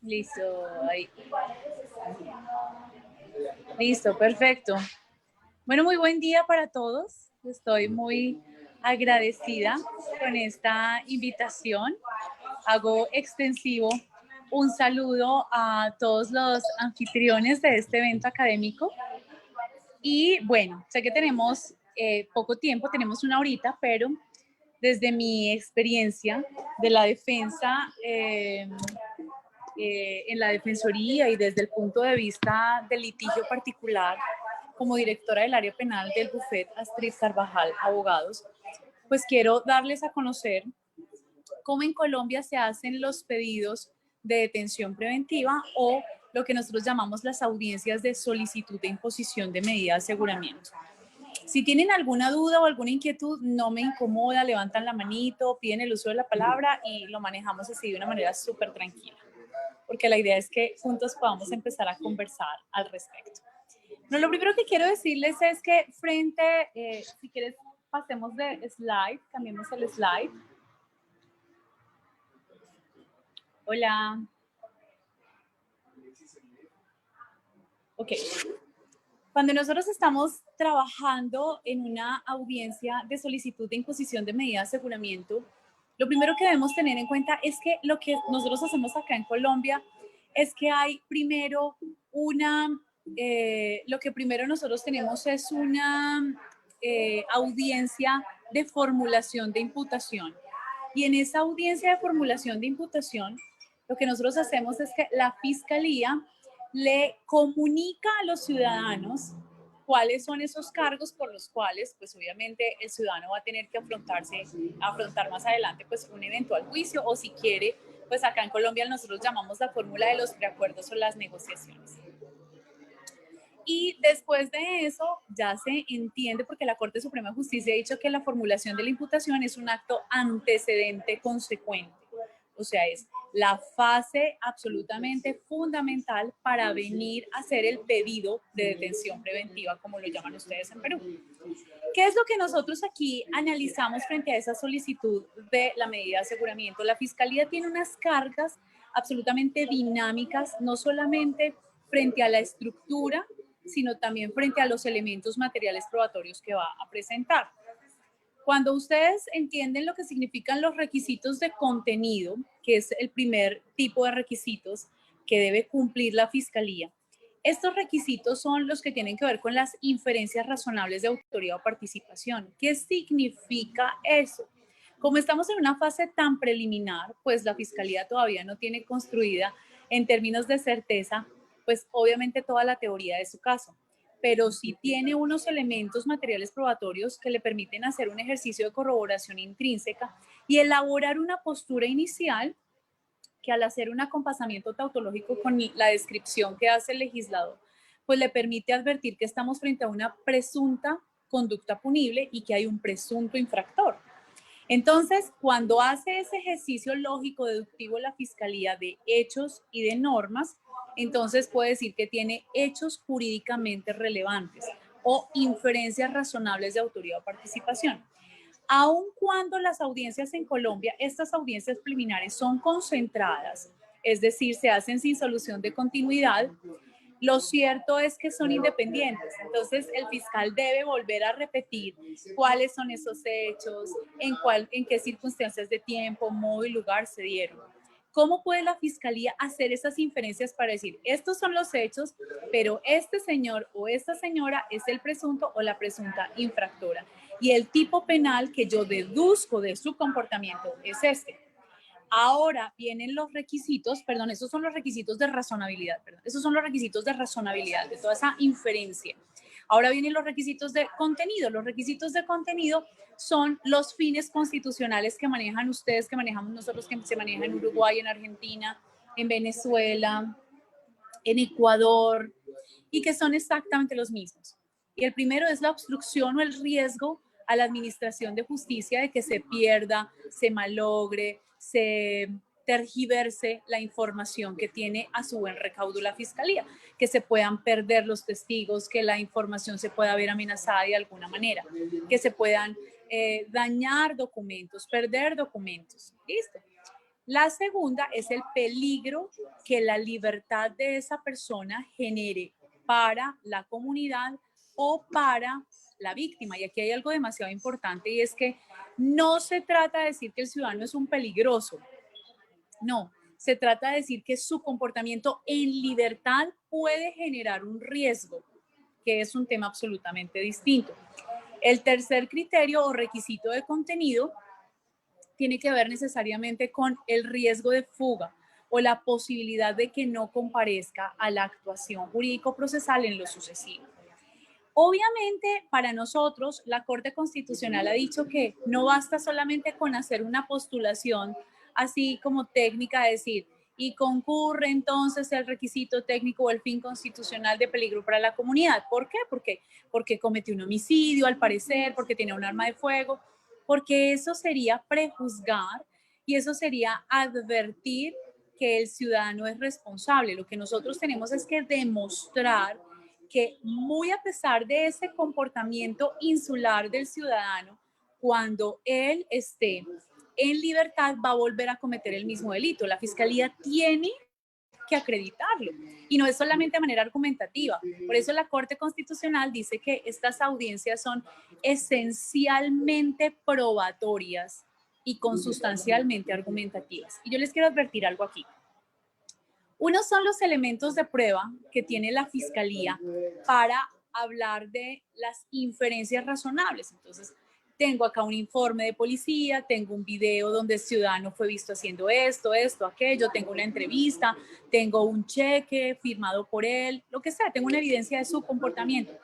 Listo, ahí. Listo, perfecto. Bueno, muy buen día para todos. Estoy muy agradecida con esta invitación. Hago extensivo un saludo a todos los anfitriones de este evento académico. Y bueno, sé que tenemos poco tiempo, tenemos una horita, pero desde mi experiencia de la defensa en la Defensoría y desde el punto de vista del litigio particular, como directora del área penal del Bufet Astrid Carvajal Abogados, pues quiero darles a conocer cómo en Colombia se hacen los pedidos de detención preventiva o lo que nosotros llamamos las audiencias de solicitud de imposición de medida de aseguramiento. Si tienen alguna duda o alguna inquietud, no me incomoda, levantan la manito, piden el uso de la palabra y lo manejamos así de una manera súper tranquila, porque la idea es que juntos podamos empezar a conversar al respecto. No, lo primero que quiero decirles es que si quieres, pasemos de slide, cambiemos el slide. Hola. Ok. Cuando nosotros estamos trabajando en una audiencia de solicitud de imposición de medida de aseguramiento, lo primero que debemos tener en cuenta es que lo que nosotros hacemos acá en Colombia es que hay primero lo que primero nosotros tenemos es una audiencia de formulación de imputación. Y en esa audiencia de formulación de imputación, lo que nosotros hacemos es que la fiscalía le comunica a los ciudadanos cuáles son esos cargos por los cuales, pues obviamente el ciudadano va a tener que afrontar más adelante, pues un eventual juicio o si quiere, pues acá en Colombia nosotros llamamos la fórmula de los preacuerdos o las negociaciones. Y después de eso ya se entiende, porque la Corte Suprema de Justicia ha dicho que la formulación de la imputación es un acto antecedente consecuente. O sea, es la fase absolutamente fundamental para venir a hacer el pedido de detención preventiva, como lo llaman ustedes en Perú. ¿Qué es lo que nosotros aquí analizamos frente a esa solicitud de la medida de aseguramiento? La Fiscalía tiene unas cargas absolutamente dinámicas, no solamente frente a la estructura, sino también frente a los elementos materiales probatorios que va a presentar. Cuando ustedes entienden lo que significan los requisitos de contenido, que es el primer tipo de requisitos que debe cumplir la Fiscalía, estos requisitos son los que tienen que ver con las inferencias razonables de autoría o participación. ¿Qué significa eso? Como estamos en una fase tan preliminar, pues la Fiscalía todavía no tiene construida en términos de certeza, pues obviamente toda la teoría de su caso, pero sí tiene unos elementos materiales probatorios que le permiten hacer un ejercicio de corroboración intrínseca y elaborar una postura inicial que al hacer un acompasamiento tautológico con la descripción que hace el legislador, pues le permite advertir que estamos frente a una presunta conducta punible y que hay un presunto infractor. Entonces, cuando hace ese ejercicio lógico deductivo la Fiscalía de hechos y de normas, entonces puede decir que tiene hechos jurídicamente relevantes o inferencias razonables de autoría o participación. Aun cuando las audiencias en Colombia, estas audiencias preliminares son concentradas, es decir, se hacen sin solución de continuidad, lo cierto es que son independientes. Entonces, el fiscal debe volver a repetir cuáles son esos hechos, en qué circunstancias de tiempo, modo y lugar se dieron. ¿Cómo puede la fiscalía hacer esas inferencias para decir, estos son los hechos, pero este señor o esta señora es el presunto o la presunta infractora? Y el tipo penal que yo deduzco de su comportamiento es este. Ahora vienen los requisitos, perdón, esos son los requisitos de razonabilidad, perdón, esos son los requisitos de razonabilidad, de toda esa inferencia. Ahora vienen los requisitos de contenido. Los requisitos de contenido son los fines constitucionales que manejan ustedes, que manejamos nosotros, que se manejan en Uruguay, en Argentina, en Venezuela, en Ecuador, y que son exactamente los mismos. Y el primero es la obstrucción o el riesgo a la administración de justicia de que se pierda, se malogre, se tergiverse la información que tiene a su buen recaudo la fiscalía, que se puedan perder los testigos, que la información se pueda ver amenazada de alguna manera, que se puedan dañar documentos, perder documentos. Listo. La segunda es el peligro que la libertad de esa persona genere para la comunidad o para la víctima. Y aquí hay algo demasiado importante y es que no se trata de decir que el ciudadano es un peligroso, no, se trata de decir que su comportamiento en libertad puede generar un riesgo, que es un tema absolutamente distinto. El tercer criterio o requisito de contenido tiene que ver necesariamente con el riesgo de fuga o la posibilidad de que no comparezca a la actuación jurídico-procesal en lo sucesivo. Obviamente, para nosotros, la Corte Constitucional ha dicho que no basta solamente con hacer una postulación así como técnica, decir, y concurre entonces el requisito técnico o el fin constitucional de peligro para la comunidad. ¿Por qué? Porque cometió un homicidio, al parecer, porque tiene un arma de fuego, porque eso sería prejuzgar y eso sería advertir que el ciudadano es responsable. Lo que nosotros tenemos es que demostrar que muy a pesar de ese comportamiento insular del ciudadano, cuando él esté en libertad va a volver a cometer el mismo delito. La fiscalía tiene que acreditarlo y no es solamente de manera argumentativa. Por eso la Corte Constitucional dice que estas audiencias son esencialmente probatorias y consustancialmente argumentativas. Y yo les quiero advertir algo aquí. Unos son los elementos de prueba que tiene la fiscalía para hablar de las inferencias razonables. Entonces, tengo acá un informe de policía, tengo un video donde el ciudadano fue visto haciendo esto, aquello, tengo una entrevista, tengo un cheque firmado por él, lo que sea, tengo una evidencia de su comportamiento.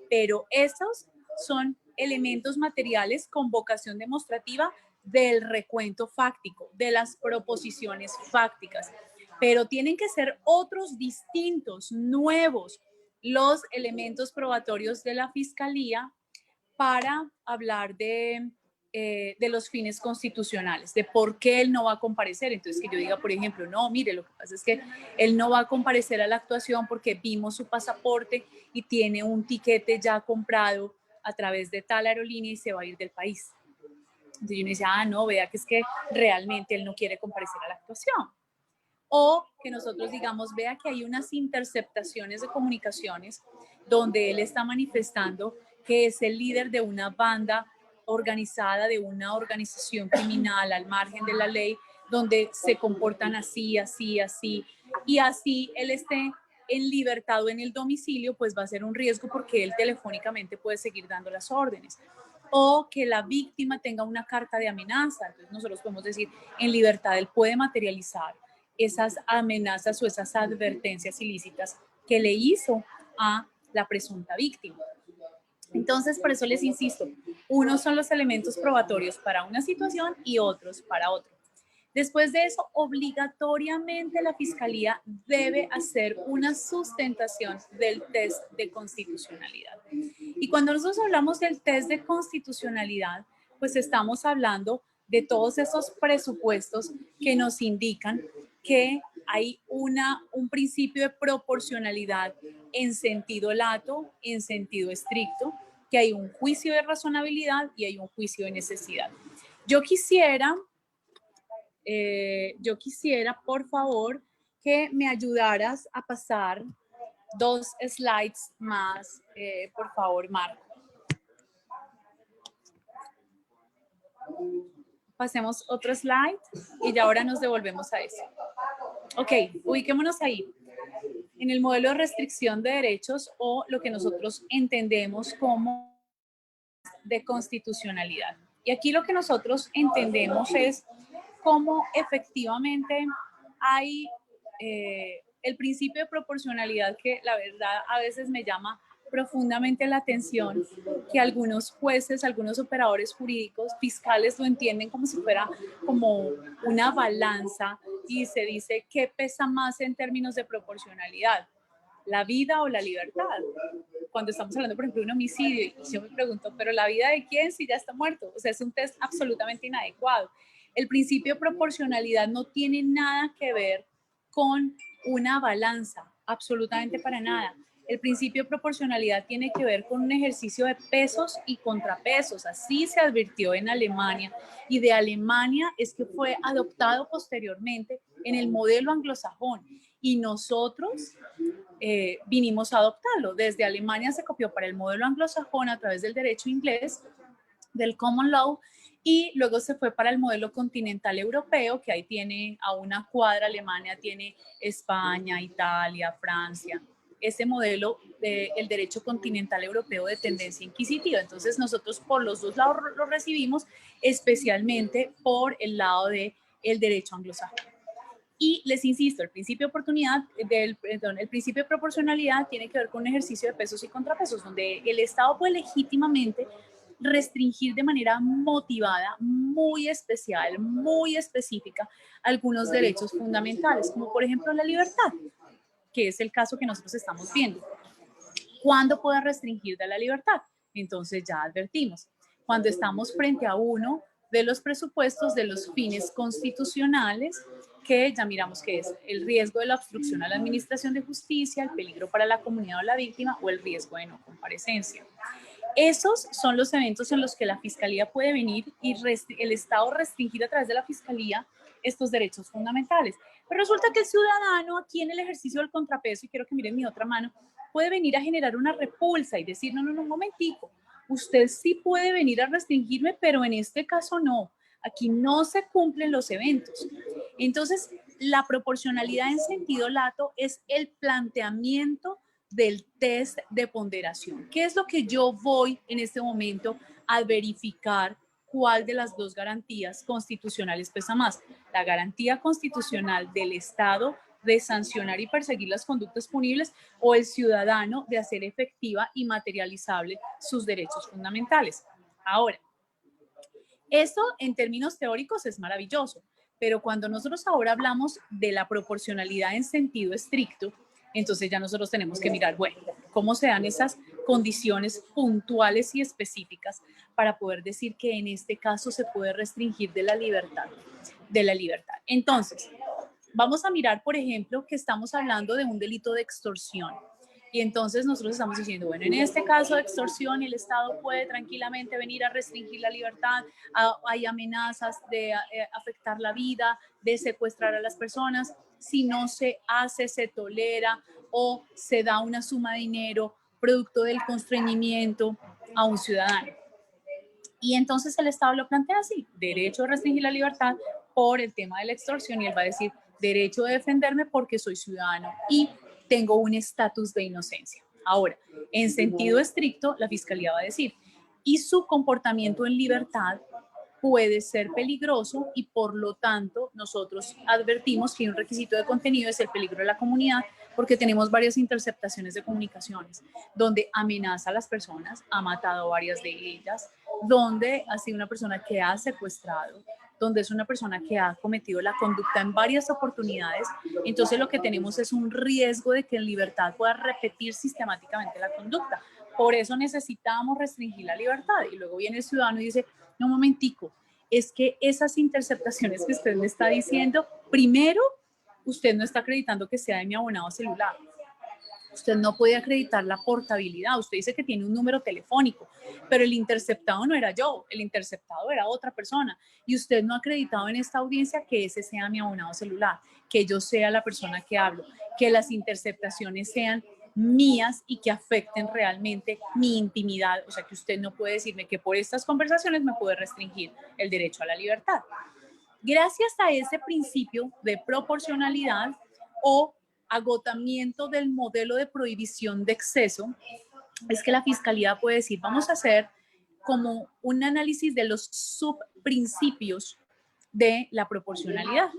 Pero estos son elementos materiales con vocación demostrativa del recuento fáctico, de las proposiciones fácticas. Pero tienen que ser otros distintos, nuevos, los elementos probatorios de la fiscalía para hablar de los fines constitucionales, de por qué él no va a comparecer. Entonces, que yo diga, por ejemplo, no, mire, lo que pasa es que él no va a comparecer a la actuación porque vimos su pasaporte y tiene un tiquete ya comprado a través de tal aerolínea y se va a ir del país. Entonces yo me decía, no, vea que es que realmente él no quiere comparecer a la actuación. O que nosotros digamos, vea que hay unas interceptaciones de comunicaciones donde él está manifestando que es el líder de una banda organizada, de una organización criminal al margen de la ley, donde se comportan así, así, así, y así él esté en libertad o en el domicilio, pues va a ser un riesgo porque él telefónicamente puede seguir dando las órdenes. O que la víctima tenga una carta de amenaza. Entonces nosotros podemos decir, en libertad él puede materializar esas amenazas o esas advertencias ilícitas que le hizo a la presunta víctima. Entonces, por eso les insisto, unos son los elementos probatorios para una situación y otros para otra. Después de eso, obligatoriamente la Fiscalía debe hacer una sustentación del test de constitucionalidad. Y cuando nosotros hablamos del test de constitucionalidad, pues estamos hablando de todos esos presupuestos que nos indican que hay un principio de proporcionalidad en sentido lato, en sentido estricto, que hay un juicio de razonabilidad y hay un juicio de necesidad. Yo quisiera, por favor, que me ayudaras a pasar 2 slides más, por favor, Marco. Pasemos otro slide y ya ahora nos devolvemos a eso. Ok, ubiquémonos ahí. En el modelo de restricción de derechos o lo que nosotros entendemos como de constitucionalidad. Y aquí lo que nosotros entendemos es cómo efectivamente hay el principio de proporcionalidad que la verdad a veces me llama profundamente la atención, que algunos jueces, algunos operadores jurídicos, fiscales lo entienden como si fuera como una balanza y se dice qué pesa más en términos de proporcionalidad, la vida o la libertad. Cuando estamos hablando, por ejemplo, de un homicidio, y yo me pregunto, ¿pero la vida de quién si ya está muerto? O sea, es un test absolutamente inadecuado. El principio de proporcionalidad no tiene nada que ver con una balanza, absolutamente para nada. El principio de proporcionalidad tiene que ver con un ejercicio de pesos y contrapesos. Así se advirtió en Alemania, y de Alemania es que fue adoptado posteriormente en el modelo anglosajón, y nosotros vinimos a adoptarlo. Desde Alemania se copió para el modelo anglosajón a través del derecho inglés, del common law, y luego se fue para el modelo continental europeo, que ahí tiene a una cuadra. Alemania tiene España, Italia, Francia, ese modelo del derecho continental europeo de tendencia inquisitiva. Entonces nosotros por los dos lados lo recibimos, especialmente por el lado del derecho anglosajón. Y les insisto, el principio de oportunidad, el principio de proporcionalidad tiene que ver con un ejercicio de pesos y contrapesos, donde el Estado puede legítimamente restringir de manera motivada, muy especial, muy específica, algunos derechos fundamentales, como por ejemplo la libertad, que es el caso que nosotros estamos viendo. ¿Cuándo puede restringir de la libertad? Entonces ya advertimos, cuando estamos frente a uno de los presupuestos de los fines constitucionales, que ya miramos que es el riesgo de la obstrucción a la administración de justicia, el peligro para la comunidad o la víctima o el riesgo de no comparecencia. Esos son los eventos en los que la Fiscalía puede venir y el Estado restringir a través de la Fiscalía estos derechos fundamentales. Pero resulta que el ciudadano aquí en el ejercicio del contrapeso, y quiero que miren mi otra mano, puede venir a generar una repulsa y decir, no, un momentico, usted sí puede venir a restringirme, pero en este caso no. Aquí no se cumplen los eventos. Entonces, la proporcionalidad en sentido lato es el planteamiento del test de ponderación. ¿Qué es lo que yo voy en este momento a verificar? ¿Cuál de las dos garantías constitucionales pesa más? La garantía constitucional del Estado de sancionar y perseguir las conductas punibles, o el ciudadano de hacer efectiva y materializable sus derechos fundamentales. Ahora, esto en términos teóricos es maravilloso, pero cuando nosotros ahora hablamos de la proporcionalidad en sentido estricto, entonces ya nosotros tenemos que mirar, bueno, cómo se dan esas condiciones puntuales y específicas para poder decir que en este caso se puede restringir de la libertad. Entonces, vamos a mirar, por ejemplo, que estamos hablando de un delito de extorsión. Y entonces nosotros estamos diciendo, bueno, en este caso de extorsión el Estado puede tranquilamente venir a restringir la libertad, hay amenazas de afectar la vida, de secuestrar a las personas. Si no se hace, se tolera o se da una suma de dinero producto del constreñimiento a un ciudadano. Y entonces el Estado lo plantea así, derecho a restringir la libertad por el tema de la extorsión, y él va a decir, derecho a defenderme porque soy ciudadano y tengo un estatus de inocencia. Ahora, en sentido estricto, la Fiscalía va a decir, y su comportamiento en libertad puede ser peligroso, y por lo tanto nosotros advertimos que un requisito de contenido es el peligro de la comunidad, porque tenemos varias interceptaciones de comunicaciones donde amenaza a las personas, ha matado a varias de ellas, donde ha sido una persona que ha secuestrado, donde es una persona que ha cometido la conducta en varias oportunidades. Entonces lo que tenemos es un riesgo de que en libertad pueda repetir sistemáticamente la conducta. Por eso necesitamos restringir la libertad. Y luego viene el ciudadano y dice, no, un momentico, es que esas interceptaciones que usted me está diciendo, primero, usted no está acreditando que sea de mi abonado celular. Usted no puede acreditar la portabilidad. Usted dice que tiene un número telefónico, pero el interceptado no era yo, el interceptado era otra persona. Y usted no ha acreditado en esta audiencia que ese sea mi abonado celular, que yo sea la persona que hablo, que las interceptaciones sean mías y que afecten realmente mi intimidad. O sea, que usted no puede decirme que por estas conversaciones me puede restringir el derecho a la libertad. Gracias a ese principio de proporcionalidad o agotamiento del modelo de prohibición de exceso, es que la Fiscalía puede decir, vamos a hacer como un análisis de los subprincipios de la proporcionalidad.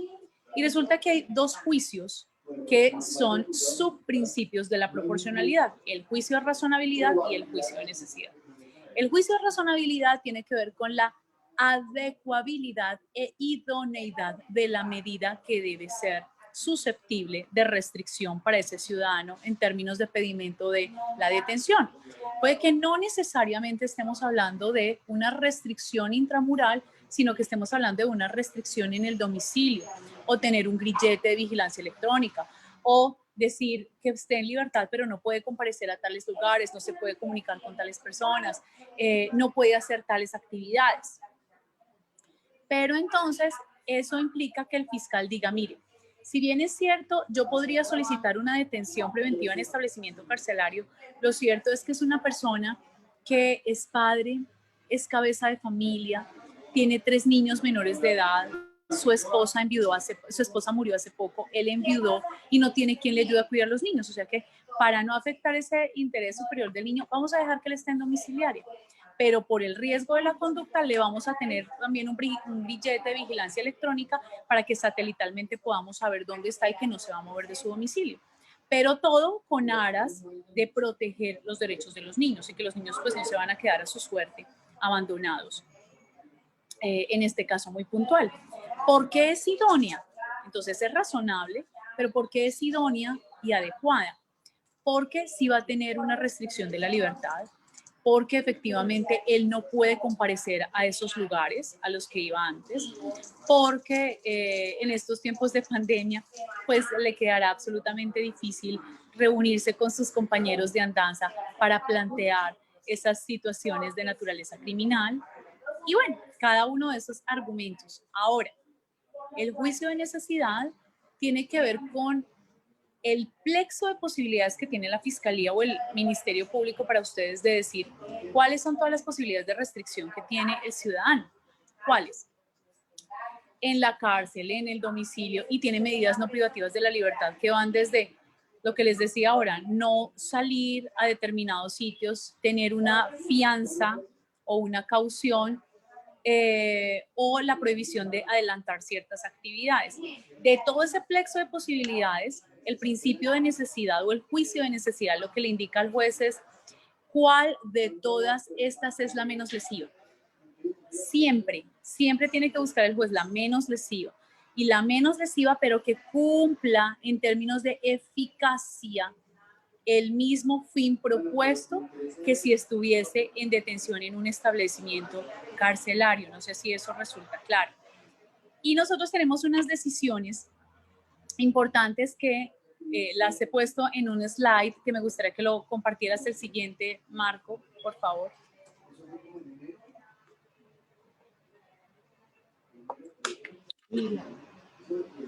Y resulta que hay dos juicios que son subprincipios de la proporcionalidad: el juicio de razonabilidad y el juicio de necesidad. El juicio de razonabilidad tiene que ver con la adecuabilidad e idoneidad de la medida que debe ser susceptible de restricción para ese ciudadano en términos de pedimento de la detención. Puede que no necesariamente estemos hablando de una restricción intramural, sino que estemos hablando de una restricción en el domicilio, o tener un grillete de vigilancia electrónica, o decir que esté en libertad, pero no puede comparecer a tales lugares, no se puede comunicar con tales personas, no puede hacer tales actividades. Pero entonces eso implica que el fiscal diga, mire, si bien es cierto, yo podría solicitar una detención preventiva en establecimiento carcelario, lo cierto es que es una persona que es padre, es cabeza de familia, tiene 3 niños menores de edad, su esposa murió hace poco, él enviudó y no tiene quien le ayude a cuidar a los niños. O sea que para no afectar ese interés superior del niño, vamos a dejar que él esté en domiciliaria. Pero por el riesgo de la conducta le vamos a tener también un billete de vigilancia electrónica para que satelitalmente podamos saber dónde está y que no se va a mover de su domicilio. Pero todo con aras de proteger los derechos de los niños y que los niños pues no se van a quedar a su suerte abandonados. En este caso muy puntual. ¿Por qué es idónea? Entonces es razonable, pero ¿por qué es idónea y adecuada? Porque sí va a tener una restricción de la libertad, porque efectivamente él no puede comparecer a esos lugares a los que iba antes, porque en estos tiempos de pandemia pues le quedará absolutamente difícil reunirse con sus compañeros de andanza para plantear esas situaciones de naturaleza criminal. Y bueno, cada uno de esos argumentos. Ahora, el juicio de necesidad tiene que ver con el plexo de posibilidades que tiene la Fiscalía o el Ministerio Público para ustedes de decir cuáles son todas las posibilidades de restricción que tiene el ciudadano. ¿Cuáles? En la cárcel, en el domicilio, y tiene medidas no privativas de la libertad que van desde lo que les decía ahora, no salir a determinados sitios, tener una fianza o una caución o la prohibición de adelantar ciertas actividades. De todo ese plexo de posibilidades, el principio de necesidad o el juicio de necesidad lo que le indica al juez es cuál de todas estas es la menos lesiva. Siempre, siempre tiene que buscar el juez la menos lesiva. Y la menos lesiva, pero que cumpla en términos de eficacia el mismo fin propuesto que si estuviese en detención en un establecimiento carcelario. No sé si eso resulta claro. Y nosotros tenemos unas decisiones importantes que las he puesto en un slide que me gustaría que lo compartieras el siguiente, Marco, por favor.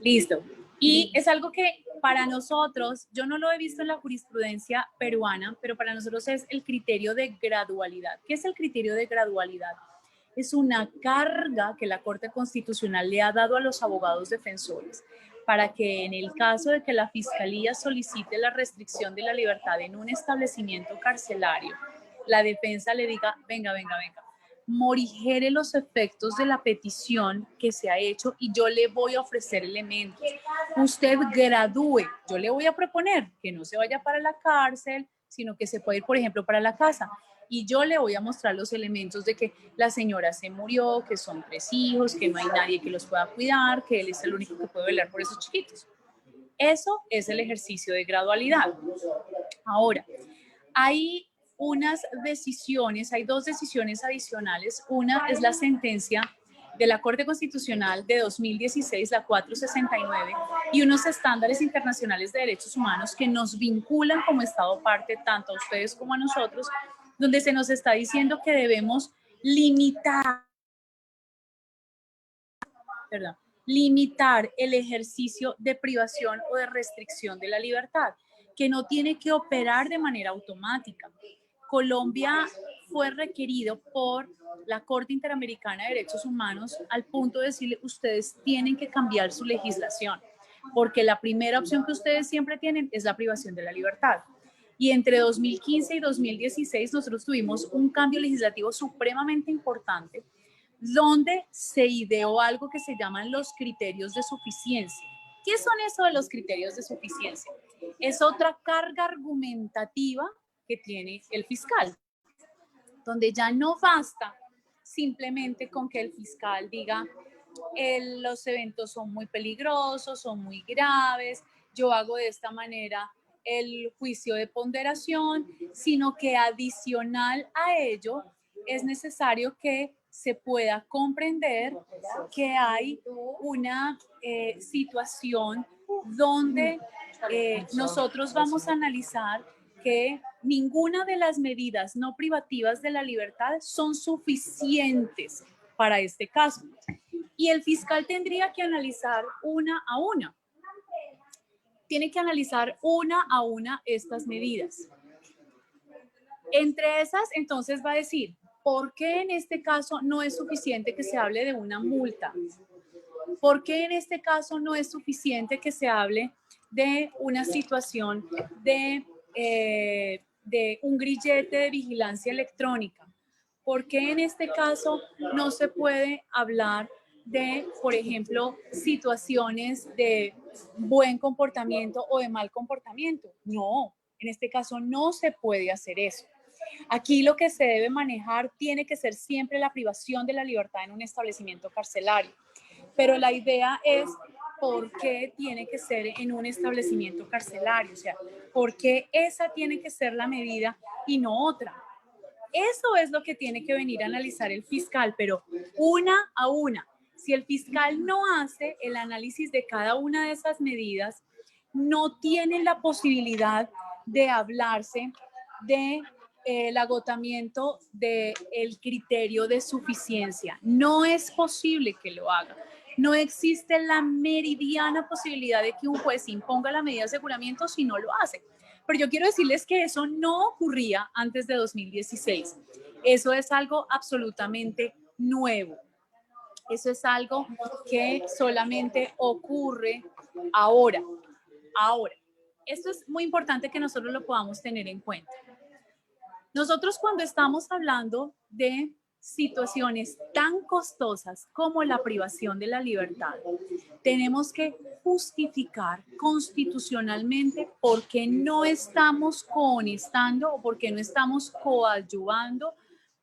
Listo. Y es algo que para nosotros, yo no lo he visto en la jurisprudencia peruana, pero para nosotros es el criterio de gradualidad. ¿Qué es el criterio de gradualidad? Es una carga que la Corte Constitucional le ha dado a los abogados defensores para que en el caso de que la Fiscalía solicite la restricción de la libertad en un establecimiento carcelario, la defensa le diga, venga, morigere los efectos de la petición que se ha hecho y yo le voy a ofrecer elementos. Usted gradúe, yo le voy a proponer que no se vaya para la cárcel, sino que se puede ir, por ejemplo, para la casa. Y yo le voy a mostrar los elementos de que la señora se murió, que son 3 hijos, que no hay nadie que los pueda cuidar, que él es el único que puede velar por esos chiquitos. Eso es el ejercicio de gradualidad. Ahora, hay unas decisiones, hay 2 decisiones adicionales. Una es la sentencia de la Corte Constitucional de 2016, la 469, y unos estándares internacionales de derechos humanos que nos vinculan como Estado parte tanto a ustedes como a nosotros, donde se nos está diciendo que debemos limitar el ejercicio de privación o de restricción de la libertad, que no tiene que operar de manera automática. Colombia fue requerido por la Corte Interamericana de Derechos Humanos al punto de decirle, ustedes tienen que cambiar su legislación, porque la primera opción que ustedes siempre tienen es la privación de la libertad. Y entre 2015 y 2016 nosotros tuvimos un cambio legislativo supremamente importante donde se ideó algo que se llaman los criterios de suficiencia. ¿Qué son eso de los criterios de suficiencia? Es otra carga argumentativa que tiene el fiscal, donde ya no basta simplemente con que el fiscal diga los eventos son muy peligrosos, son muy graves, yo hago de esta manera el juicio de ponderación, sino que adicional a ello es necesario que se pueda comprender que hay una situación donde nosotros vamos a analizar que ninguna de las medidas no privativas de la libertad son suficientes para este caso. Y el fiscal tendría que analizar una a una. Tiene que analizar una a una estas medidas. Entre esas, entonces va a decir, ¿por qué en este caso no es suficiente que se hable de una multa? ¿Por qué en este caso no es suficiente que se hable de una situación de un grillete de vigilancia electrónica? ¿Por qué en este caso no se puede hablar de, por ejemplo, situaciones de buen comportamiento o de mal comportamiento? No, en este caso no se puede hacer eso. Aquí lo que se debe manejar tiene que ser siempre la privación de la libertad en un establecimiento carcelario. Pero la idea es por qué tiene que ser en un establecimiento carcelario, o sea, por qué esa tiene que ser la medida y no otra. Eso es lo que tiene que venir a analizar el fiscal, pero una a una. Si el fiscal no hace el análisis de cada una de esas medidas, no tiene la posibilidad de hablarse de el agotamiento del criterio de suficiencia. No es posible que lo haga. No existe la meridiana posibilidad de que un juez imponga la medida de aseguramiento si no lo hace. Pero yo quiero decirles que eso no ocurría antes de 2016. Eso es algo absolutamente nuevo. Eso es algo que solamente ocurre ahora. Ahora, esto es muy importante que nosotros lo podamos tener en cuenta. Nosotros cuando estamos hablando de situaciones tan costosas como la privación de la libertad, tenemos que justificar constitucionalmente por qué no estamos conectando o por qué no estamos coadyuvando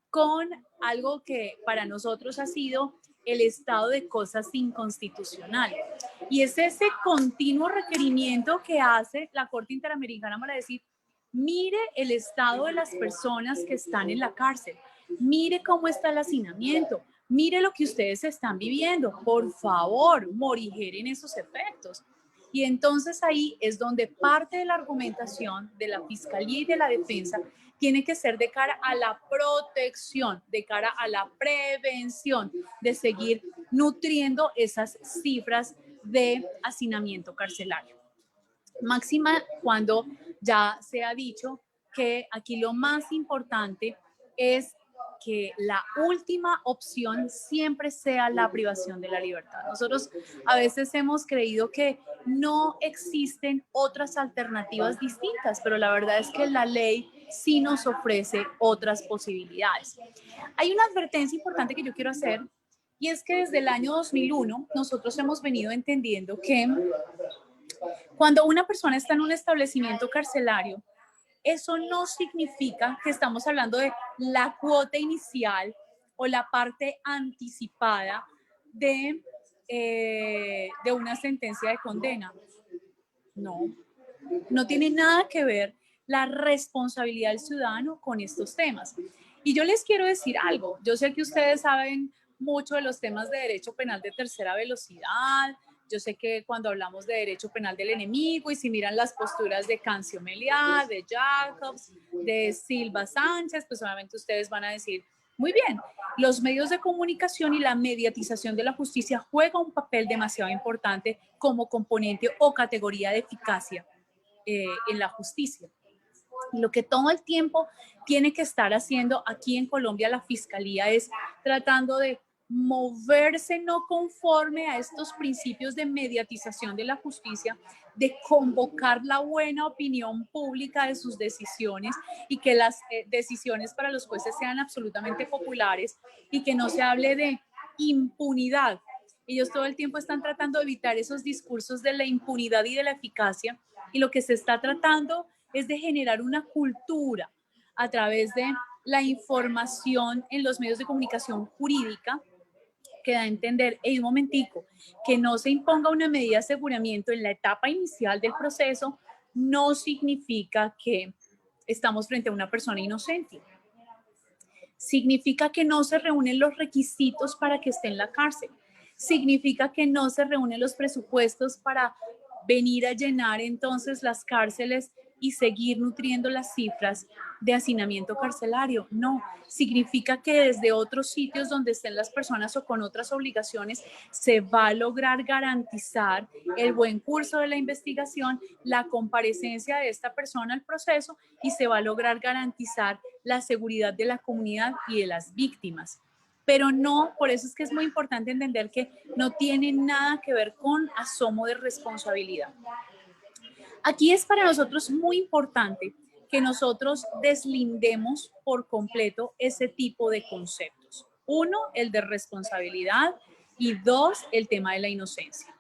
con algo que para nosotros ha sido el estado de cosas inconstitucional. Y es ese continuo requerimiento que hace la Corte Interamericana para decir, mire el estado de las personas que están en la cárcel, mire cómo está el hacinamiento, mire lo que ustedes están viviendo, por favor, morigeren esos efectos. Y entonces ahí es donde parte de la argumentación de la Fiscalía y de la Defensa tiene que ser de cara a la protección, de cara a la prevención, de seguir nutriendo esas cifras de hacinamiento carcelario. Máxima cuando ya se ha dicho que aquí lo más importante es que la última opción siempre sea la privación de la libertad. Nosotros a veces hemos creído que no existen otras alternativas distintas, pero la verdad es que la ley sí nos ofrece otras posibilidades. Hay una advertencia importante que yo quiero hacer y es que desde el año 2001 nosotros hemos venido entendiendo que cuando una persona está en un establecimiento carcelario, eso no significa que estamos hablando de la cuota inicial o la parte anticipada de una sentencia de condena. No, no tiene nada que ver la responsabilidad del ciudadano con estos temas. Y yo les quiero decir algo. Yo sé que ustedes saben mucho de los temas de derecho penal de tercera velocidad. Yo sé que cuando hablamos de derecho penal del enemigo y si miran las posturas de Cancio Meliá, de Jacobs, de Silva Sánchez, pues obviamente ustedes van a decir, muy bien, los medios de comunicación y la mediatización de la justicia juegan un papel demasiado importante como componente o categoría de eficacia en la justicia. Lo que todo el tiempo tiene que estar haciendo aquí en Colombia la Fiscalía es tratando de moverse no conforme a estos principios de mediatización de la justicia, de convocar la buena opinión pública de sus decisiones y que las decisiones para los jueces sean absolutamente populares y que no se hable de impunidad. Ellos todo el tiempo están tratando de evitar esos discursos de la impunidad y de la eficacia y lo que se está tratando es de generar una cultura a través de la información en los medios de comunicación jurídica que da a entender, un momentico, que no se imponga una medida de aseguramiento en la etapa inicial del proceso no significa que estamos frente a una persona inocente. Significa que no se reúnen los requisitos para que esté en la cárcel. Significa que no se reúnen los presupuestos para venir a llenar entonces las cárceles y seguir nutriendo las cifras de hacinamiento carcelario. No, significa que desde otros sitios donde estén las personas o con otras obligaciones se va a lograr garantizar el buen curso de la investigación, la comparecencia de esta persona al proceso y se va a lograr garantizar la seguridad de la comunidad y de las víctimas. Pero no, por eso es que es muy importante entender que no tiene nada que ver con asomo de responsabilidad. Aquí es para nosotros muy importante que nosotros deslindemos por completo ese tipo de conceptos. Uno, el de responsabilidad y dos, el tema de la inocencia.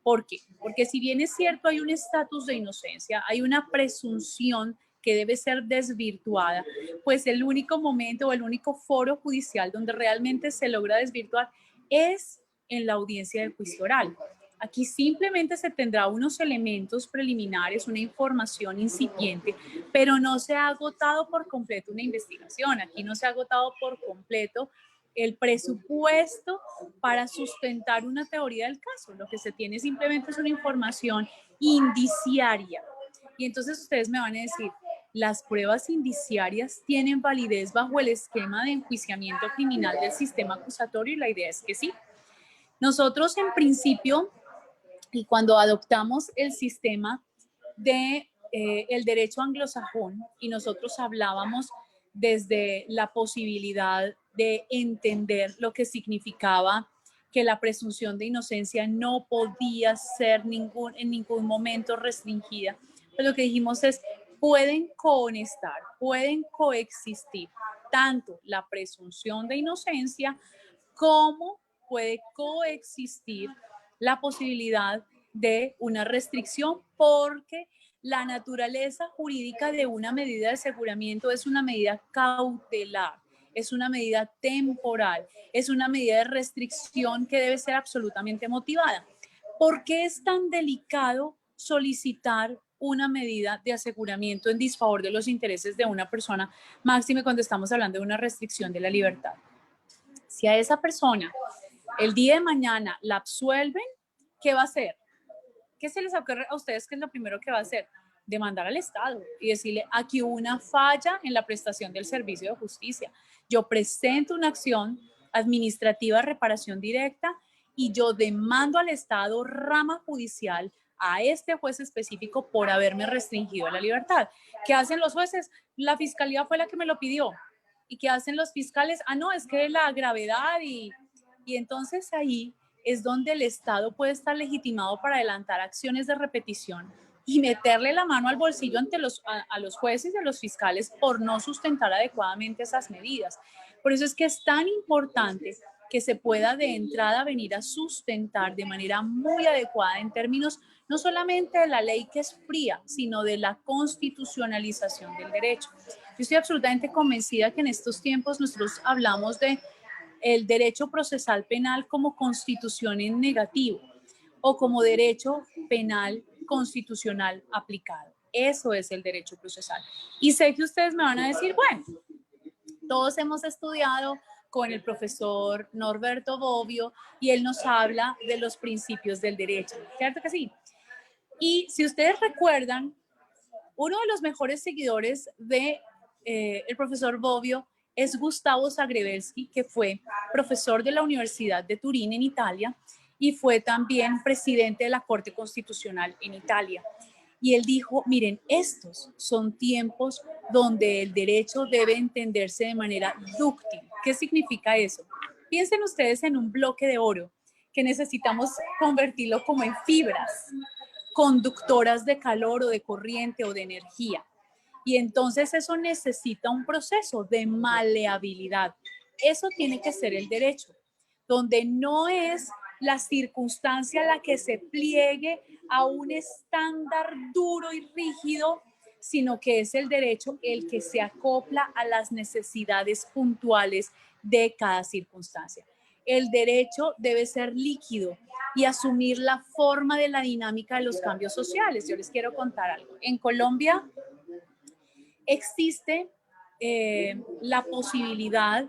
¿Por qué? Porque si bien es cierto hay un estatus de inocencia, hay una presunción que debe ser desvirtuada, pues el único momento o el único foro judicial donde realmente se logra desvirtuar es en la audiencia de juicio oral. Aquí simplemente se tendrá unos elementos preliminares, una información incipiente, pero no se ha agotado por completo una investigación. Aquí no se ha agotado por completo el presupuesto para sustentar una teoría del caso. Lo que se tiene simplemente es una información indiciaria. Y entonces ustedes me van a decir, las pruebas indiciarias tienen validez bajo el esquema de enjuiciamiento criminal del sistema acusatorio y la idea es que sí. Nosotros en principio, y cuando adoptamos el sistema de el derecho anglosajón y nosotros hablábamos desde la posibilidad de entender lo que significaba que la presunción de inocencia no podía ser en ningún momento restringida. Pues lo que dijimos es, pueden cohonestar, pueden coexistir tanto la presunción de inocencia como puede coexistir la posibilidad de una restricción porque la naturaleza jurídica de una medida de aseguramiento es una medida cautelar, es una medida temporal, es una medida de restricción que debe ser absolutamente motivada. ¿Por qué es tan delicado solicitar una medida de aseguramiento en disfavor de los intereses de una persona, máxime cuando estamos hablando de una restricción de la libertad? Si a esa persona el día de mañana la absuelven, ¿qué va a hacer? ¿Qué se les ocurre a ustedes que es lo primero que va a hacer? Demandar al Estado y decirle, aquí hubo una falla en la prestación del servicio de justicia. Yo presento una acción administrativa de reparación directa y yo demando al Estado rama judicial a este juez específico por haberme restringido la libertad. ¿Qué hacen los jueces? La fiscalía fue la que me lo pidió. ¿Y qué hacen los fiscales? Ah, no, es que la gravedad y entonces ahí es donde el Estado puede estar legitimado para adelantar acciones de repetición y meterle la mano al bolsillo ante a los jueces y a los fiscales por no sustentar adecuadamente esas medidas. Por eso es que es tan importante que se pueda de entrada venir a sustentar de manera muy adecuada en términos no solamente de la ley que es fría, sino de la constitucionalización del derecho. Yo estoy absolutamente convencida que en estos tiempos nosotros hablamos de el derecho procesal penal como constitución en negativo o como derecho penal constitucional aplicado. Eso es el derecho procesal. Y sé que ustedes me van a decir, bueno, todos hemos estudiado con el profesor Norberto Bobbio y él nos habla de los principios del derecho. ¿Cierto que sí? Y si ustedes recuerdan, uno de los mejores seguidores de el profesor Bobbio es Gustavo Zagrebelsky, que fue profesor de la Universidad de Turín en Italia y fue también presidente de la Corte Constitucional en Italia. Y él dijo, miren, estos son tiempos donde el derecho debe entenderse de manera dúctil. ¿Qué significa eso? Piensen ustedes en un bloque de oro que necesitamos convertirlo como en fibras conductoras de calor o de corriente o de energía. Y entonces eso necesita un proceso de maleabilidad. Eso tiene que ser el derecho, donde no es la circunstancia la que se pliegue a un estándar duro y rígido, sino que es el derecho el que se acopla a las necesidades puntuales de cada circunstancia. El derecho debe ser líquido y asumir la forma de la dinámica de los cambios sociales. Yo les quiero contar algo. En Colombia existe la posibilidad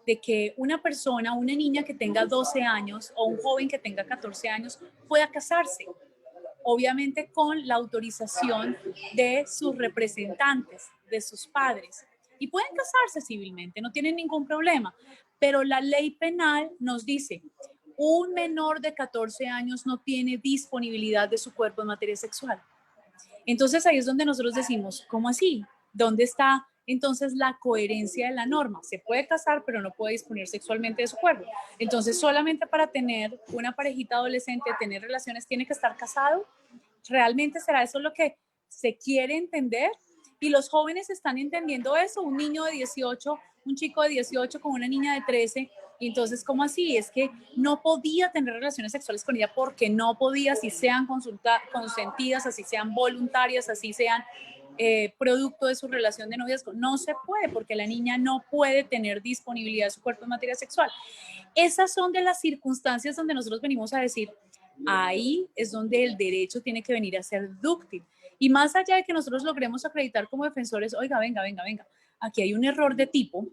de que una persona, una niña que tenga 12 años o un joven que tenga 14 años pueda casarse. obviamente con la autorización de sus representantes, de sus padres. Y pueden casarse civilmente, no tienen ningún problema. Pero la ley penal nos dice, un menor de 14 años no tiene disponibilidad de su cuerpo en materia sexual. Entonces ahí es donde nosotros decimos, ¿cómo así? ¿Dónde está entonces la coherencia de la norma? Se puede casar, pero no puede disponer sexualmente de su cuerpo. Entonces solamente para tener una parejita adolescente, tener relaciones, tiene que estar casado. ¿Realmente será eso lo que se quiere entender? Y los jóvenes están entendiendo eso, un niño de 18, un chico de 18 con una niña de 13, y entonces, ¿cómo así? Es que no podía tener relaciones sexuales con ella porque no podía, así sean consentidas, así sean voluntarias, así sean producto de su relación de noviazgo. No se puede porque la niña no puede tener disponibilidad de su cuerpo en materia sexual. Esas son de las circunstancias donde nosotros venimos a decir, ahí es donde el derecho tiene que venir a ser dúctil. Y más allá de que nosotros logremos acreditar como defensores, oiga, venga, aquí hay un error de tipo,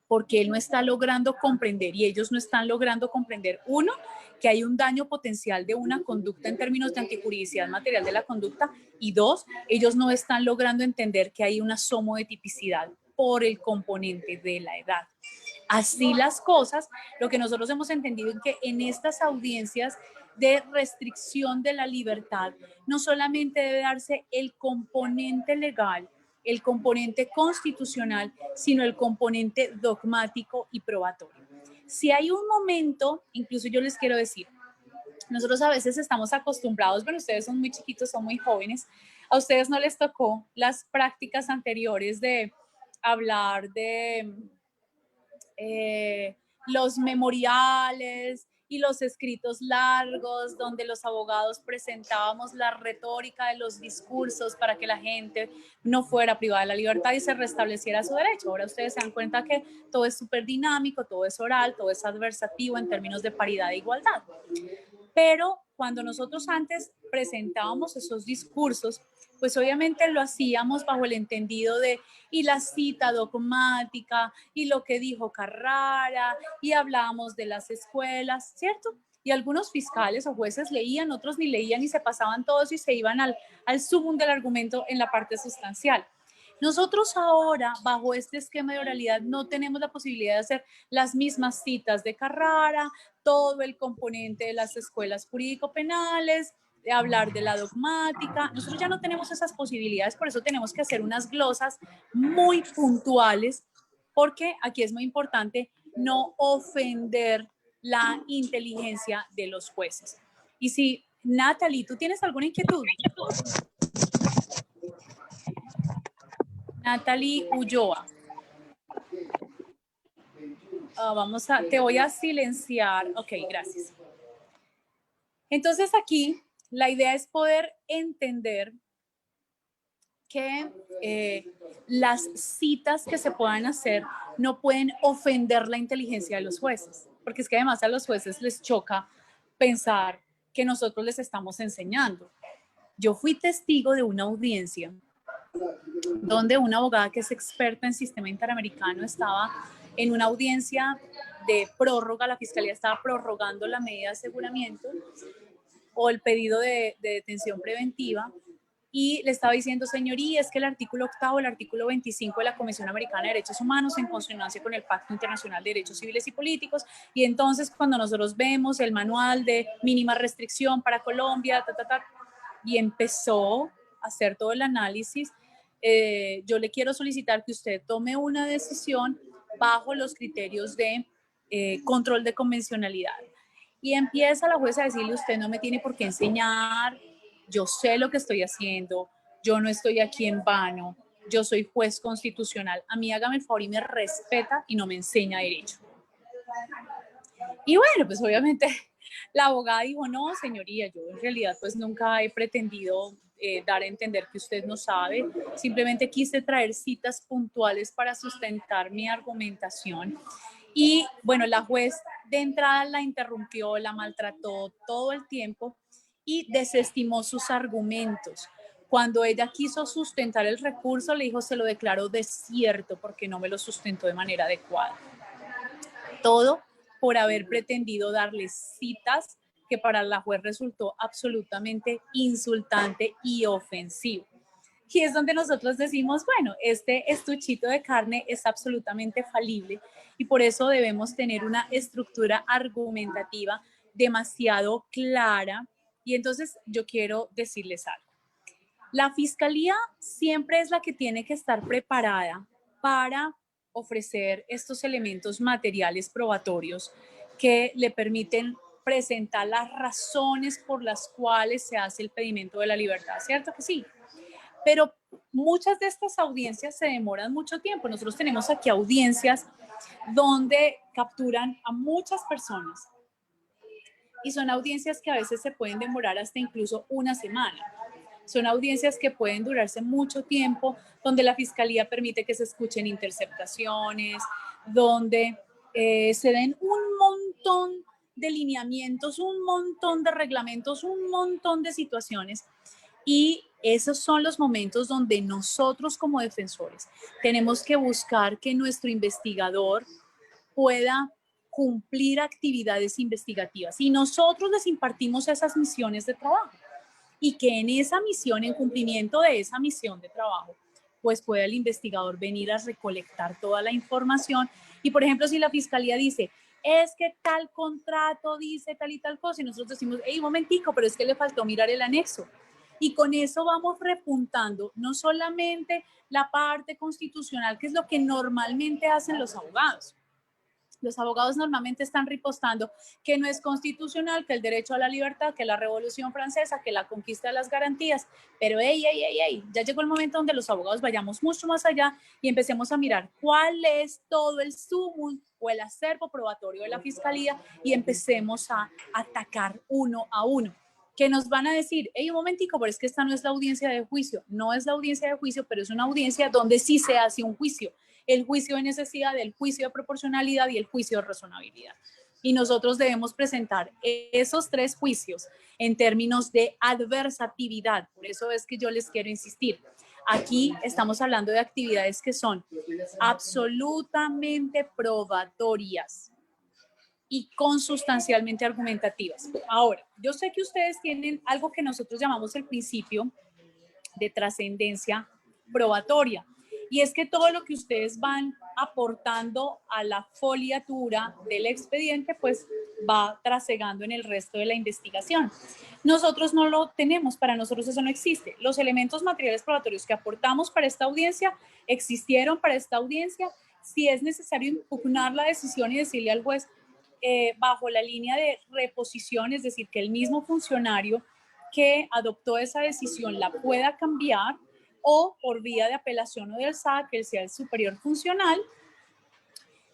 porque él no está logrando comprender y ellos no están logrando comprender, uno, que hay un daño potencial de una conducta en términos de antijuridicidad material de la conducta, y dos, ellos no están logrando entender que hay un asomo de tipicidad por el componente de la edad. Así las cosas, lo que nosotros hemos entendido es que en estas audiencias de restricción de la libertad, no solamente debe darse el componente legal, el componente constitucional, sino el componente dogmático y probatorio. Si hay un momento, incluso yo les quiero decir, nosotros a veces estamos acostumbrados, bueno, ustedes son muy chiquitos, son muy jóvenes, a ustedes no les tocó las prácticas anteriores de hablar de los memoriales y los escritos largos donde los abogados presentábamos la retórica de los discursos para que la gente no fuera privada de la libertad y se restableciera su derecho. Ahora ustedes se dan cuenta que todo es súper dinámico, todo es oral, todo es adversativo en términos de paridad e igualdad. Pero cuando nosotros antes presentábamos esos discursos, pues obviamente lo hacíamos bajo el entendido de y la cita dogmática y lo que dijo Carrara y hablábamos de las escuelas, ¿cierto? Y algunos fiscales o jueces leían, otros ni leían y se pasaban todos y se iban al sumum del argumento en la parte sustancial. Nosotros ahora, bajo este esquema de oralidad, no tenemos la posibilidad de hacer las mismas citas de Carrara, todo el componente de las escuelas jurídico-penales, de hablar de la dogmática. Nosotros ya no tenemos esas posibilidades, por eso tenemos que hacer unas glosas muy puntuales, porque aquí es muy importante no ofender la inteligencia de los jueces. Y si, Natalie, ¿tú tienes alguna inquietud? Natalie Ulloa. Te voy a silenciar. Ok, gracias. Entonces aquí la idea es poder entender que las citas que se puedan hacer no pueden ofender la inteligencia de los jueces, porque es que además a los jueces les choca pensar que nosotros les estamos enseñando. Yo fui testigo de una audiencia donde una abogada que es experta en sistema interamericano estaba en una audiencia de prórroga, la fiscalía estaba prorrogando la medida de aseguramiento o el pedido de detención preventiva, y le estaba diciendo, señoría, es que el artículo 8º, el artículo 25 de la Convención Americana de Derechos Humanos, en consonancia con el Pacto Internacional de Derechos Civiles y Políticos, y entonces cuando nosotros vemos el manual de mínima restricción para Colombia, y empezó a hacer todo el análisis, yo le quiero solicitar que usted tome una decisión bajo los criterios de control de convencionalidad. Y empieza la jueza a decirle, usted no me tiene por qué enseñar, yo sé lo que estoy haciendo, yo no estoy aquí en vano, yo soy juez constitucional, a mí hágame el favor y me respeta y no me enseña derecho. Y bueno, pues obviamente la abogada dijo, no, señoría, yo en realidad pues nunca he pretendido dar a entender que usted no sabe, simplemente quise traer citas puntuales para sustentar mi argumentación. Y bueno, la juez de entrada la interrumpió, la maltrató todo el tiempo y desestimó sus argumentos. Cuando ella quiso sustentar el recurso, le dijo, se lo declaro desierto porque no me lo sustentó de manera adecuada. Todo por haber pretendido darle citas que para la juez resultó absolutamente insultante y ofensivo. Y es donde nosotros decimos, bueno, este estuchito de carne es absolutamente falible y por eso debemos tener una estructura argumentativa demasiado clara. Y entonces yo quiero decirles algo. La fiscalía siempre es la que tiene que estar preparada para ofrecer estos elementos materiales probatorios que le permiten presentar las razones por las cuales se hace el pedimento de la libertad, ¿cierto que sí? Pero muchas de estas audiencias se demoran mucho tiempo. Nosotros tenemos aquí audiencias donde capturan a muchas personas y son audiencias que a veces se pueden demorar hasta incluso una semana. Son audiencias que pueden durarse mucho tiempo, donde la fiscalía permite que se escuchen interceptaciones, donde se den un montón de lineamientos, un montón de reglamentos, un montón de situaciones. Y esos son los momentos donde nosotros como defensores tenemos que buscar que nuestro investigador pueda cumplir actividades investigativas. Y nosotros les impartimos esas misiones de trabajo y que en esa misión, en cumplimiento de esa misión de trabajo, pues pueda el investigador venir a recolectar toda la información. Y por ejemplo, si la fiscalía dice, es que tal contrato dice tal y tal cosa, y nosotros decimos, hey, un momentico, pero es que le faltó mirar el anexo. Y con eso vamos repuntando no solamente la parte constitucional, que es lo que normalmente hacen los abogados. Los abogados normalmente están ripostando que no es constitucional, que el derecho a la libertad, que la Revolución Francesa, que la conquista de las garantías, pero ya llegó el momento donde los abogados vayamos mucho más allá y empecemos a mirar cuál es todo el sumum o el acervo probatorio de la fiscalía y empecemos a atacar uno a uno. Que nos van a decir, hey, un momentico, pero es que esta no es la audiencia de juicio. No es la audiencia de juicio, pero es una audiencia donde sí se hace un juicio. El juicio de necesidad, el juicio de proporcionalidad y el juicio de razonabilidad. Y nosotros debemos presentar esos tres juicios en términos de adversatividad. Por eso es que yo les quiero insistir. Aquí estamos hablando de actividades que son absolutamente probatorias y consustancialmente argumentativas. Ahora, yo sé que ustedes tienen algo que nosotros llamamos el principio de trascendencia probatoria. Y es que todo lo que ustedes van aportando a la foliatura del expediente, pues va trasegando en el resto de la investigación. Nosotros no lo tenemos, para nosotros eso no existe. Los elementos materiales probatorios que aportamos para esta audiencia existieron para esta audiencia. Si es necesario impugnar la decisión y decirle al juez, bajo la línea de reposición, es decir, que el mismo funcionario que adoptó esa decisión la pueda cambiar o por vía de apelación o de alzada, que sea el superior funcional,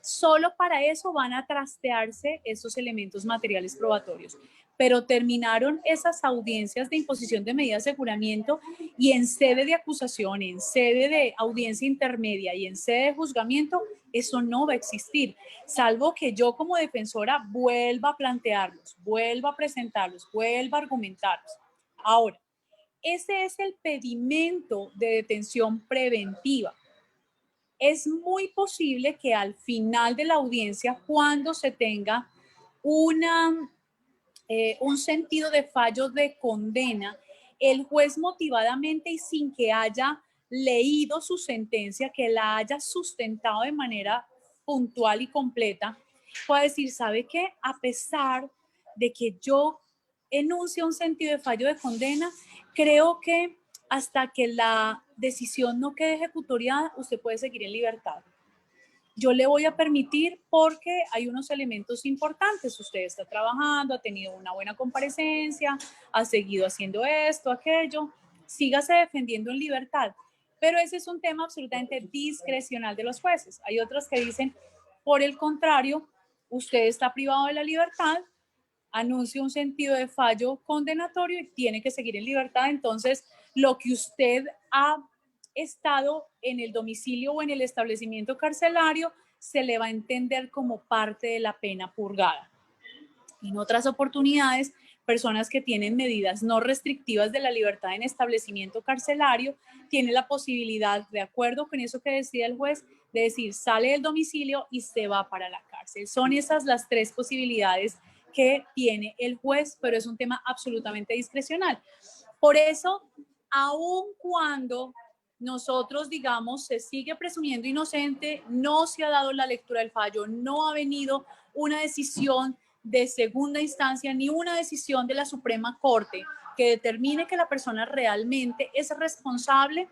solo para eso van a trastearse esos elementos materiales probatorios. Pero terminaron esas audiencias de imposición de medidas de aseguramiento y en sede de acusación, en sede de audiencia intermedia y en sede de juzgamiento, eso no va a existir, salvo que yo como defensora vuelva a plantearlos, vuelva a presentarlos, vuelva a argumentarlos. Ahora, ese es el pedimento de detención preventiva. Es muy posible que al final de la audiencia, cuando se tenga un sentido de fallo de condena, el juez motivadamente y sin que haya leído su sentencia, que la haya sustentado de manera puntual y completa, pueda decir, ¿sabe qué? A pesar de que yo enuncie un sentido de fallo de condena, creo que hasta que la decisión no quede ejecutoriada, usted puede seguir en libertad. Yo le voy a permitir porque hay unos elementos importantes. Usted está trabajando, ha tenido una buena comparecencia, ha seguido haciendo esto, aquello. Sígase defendiendo en libertad. Pero ese es un tema absolutamente discrecional de los jueces. Hay otros que dicen, por el contrario, usted está privado de la libertad, anuncia un sentido de fallo condenatorio y tiene que seguir en libertad. Entonces, lo que usted ha estado en el domicilio o en el establecimiento carcelario se le va a entender como parte de la pena purgada. En otras oportunidades, personas que tienen medidas no restrictivas de la libertad en establecimiento carcelario tienen la posibilidad, de acuerdo con eso que decía el juez, de decir, sale del domicilio y se va para la cárcel. Son esas las tres posibilidades que tiene el juez, pero es un tema absolutamente discrecional. Por eso, aun cuando nosotros, digamos, se sigue presumiendo inocente, no se ha dado la lectura del fallo, no ha venido una decisión de segunda instancia ni una decisión de la Suprema Corte que determine que la persona realmente es responsable,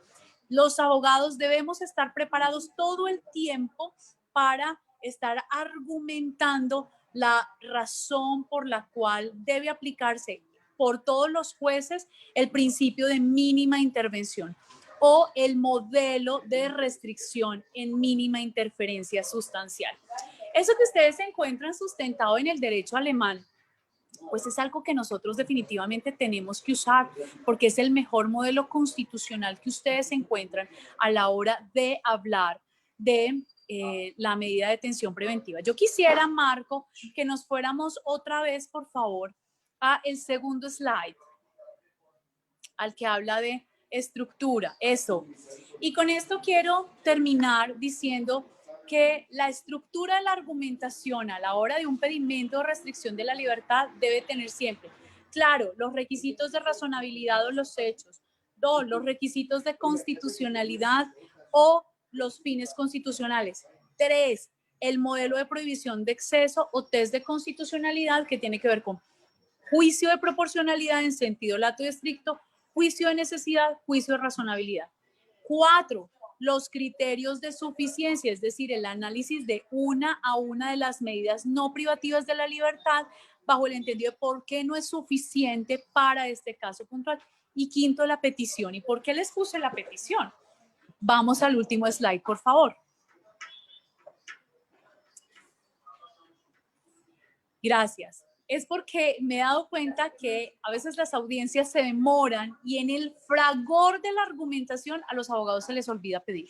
los abogados debemos estar preparados todo el tiempo para estar argumentando la razón por la cual debe aplicarse por todos los jueces el principio de mínima intervención o el modelo de restricción en mínima interferencia sustancial. Eso que ustedes encuentran sustentado en el derecho alemán, pues es algo que nosotros definitivamente tenemos que usar porque es el mejor modelo constitucional que ustedes encuentran a la hora de hablar de la medida de detención preventiva. Yo quisiera, Marco, que nos fuéramos otra vez, por favor, a el segundo slide, al que habla de estructura, eso. Y con esto quiero terminar diciendo que la estructura de la argumentación a la hora de un pedimento o restricción de la libertad debe tener siempre, claro, los requisitos de razonabilidad o los hechos, dos, los requisitos de constitucionalidad o los fines constitucionales, tres, el modelo de prohibición de exceso o test de constitucionalidad que tiene que ver con juicio de proporcionalidad en sentido lato y estricto, juicio de necesidad, juicio de razonabilidad. Cuatro, los criterios de suficiencia, es decir, el análisis de una a una de las medidas no privativas de la libertad bajo el entendido de por qué no es suficiente para este caso puntual. Y quinto, la petición. ¿Y por qué les puse la petición? Vamos al último slide, por favor. Gracias. Es porque me he dado cuenta que a veces las audiencias se demoran y en el fragor de la argumentación a los abogados se les olvida pedir.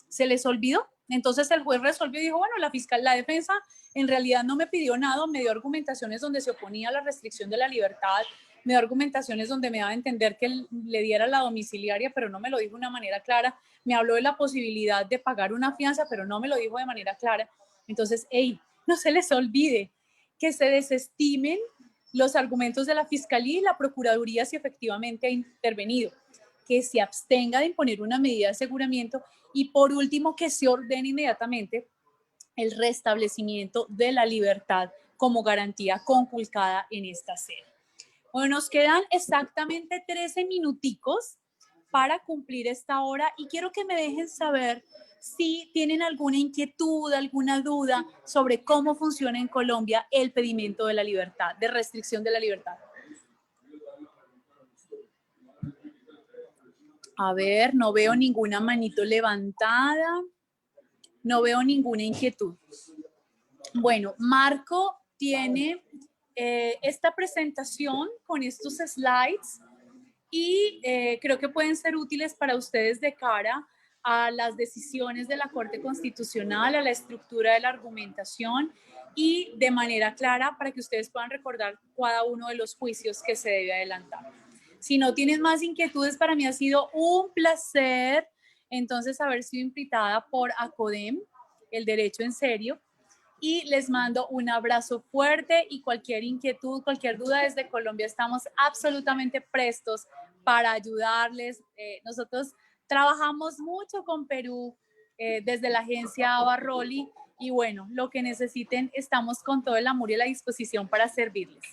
Se les olvidó. Entonces el juez resolvió y dijo, bueno, la defensa en realidad no me pidió nada, me dio argumentaciones donde se oponía a la restricción de la libertad, me dio argumentaciones donde me daba a entender que le diera la domiciliaria, pero no me lo dijo de una manera clara, me habló de la posibilidad de pagar una fianza, pero no me lo dijo de manera clara. Entonces, hey, no se les olvide que se desestimen los argumentos de la Fiscalía y la Procuraduría si efectivamente ha intervenido, que se abstenga de imponer una medida de aseguramiento y por último que se ordene inmediatamente el restablecimiento de la libertad como garantía conculcada en esta sede. Bueno, nos quedan exactamente 13 minuticos para cumplir esta hora y quiero que me dejen saber si tienen alguna inquietud, alguna duda sobre cómo funciona en Colombia el pedimento de la libertad, de restricción de la libertad. A ver, no veo ninguna manito levantada, no veo ninguna inquietud. Bueno, Marco tiene esta presentación con estos slides y creo que pueden ser útiles para ustedes de cara a las decisiones de la Corte Constitucional, a la estructura de la argumentación y de manera clara para que ustedes puedan recordar cada uno de los juicios que se debe adelantar. Si no tienen más inquietudes, para mí ha sido un placer entonces haber sido invitada por ACODEM, el derecho en serio, y les mando un abrazo fuerte y cualquier inquietud, cualquier duda desde Colombia, estamos absolutamente prestos para ayudarles. Nosotros trabajamos mucho con Perú desde la agencia Barroli y bueno, lo que necesiten, estamos con todo el amor y la disposición para servirles.